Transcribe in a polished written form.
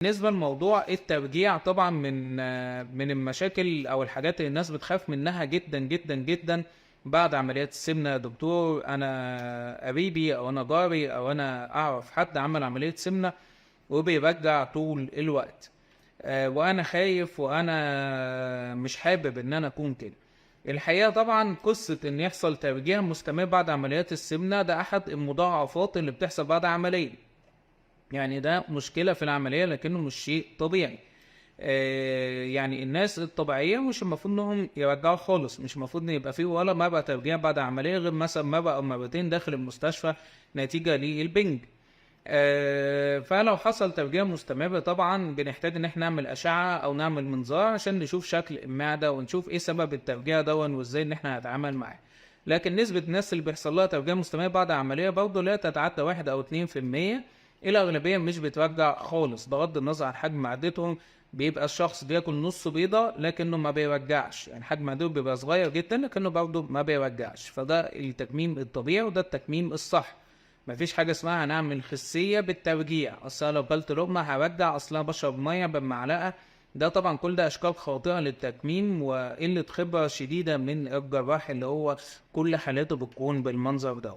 بالنسبة لموضوع الترجيع طبعا من المشاكل او الحاجات اللي الناس بتخاف منها جدا جدا جدا بعد عمليات السمنة. يا دكتور انا قريبي او انا جاري او انا اعرف حد عمل عملية سمنة وبيرجع طول الوقت، وانا خايف وانا مش حابب ان انا اكون كده. الحقيقة طبعا قصة ان يحصل ترجيع مستمر بعد عمليات السمنة ده احد المضاعفات اللي بتحصل بعد عملية، يعني ده مشكلة في العملية لكنه مش شيء طبيعي. يعني الناس الطبيعية مش المفروض انهم يرجعوا خالص، مش المفروض ان يبقى فيه ولا مرة ترجيع بعد عملية غير مثلا مرة او مرتين داخل المستشفى نتيجة للبنج. فلو حصل ترجيع مستمر طبعا بنحتاج ان احنا نعمل اشعة او نعمل منظار عشان نشوف شكل المعدة ونشوف ايه سبب الترجيع دون وازاي ان احنا هنتعامل معاه. لكن نسبة الناس اللي بيحصل لها ترجيع مستمر بعد عملية برضه لا تتعدى 1 أو 2%. الأغلبية مش بترجع خالص بغض النظر عن حجم معدتهم. بيبقى الشخص بياكل نص بيضة لكنه ما بيرجعش، يعني حجم معدته بيبقى صغير جدا لكنه برضه ما بيرجعش. فده التكميم الطبيعي وده التكميم الصح. مفيش حاجة اسمها هنعمل خسية بالترجيع، أصلا لو كلت لقمة هرجع، أصلا بشرب مية بالمعلقة. ده طبعا كل ده أشكال خاطئة للتكميم وقلة خبرة شديدة من الجراح اللي هو كل حالاته بتكون بالمنظر ده.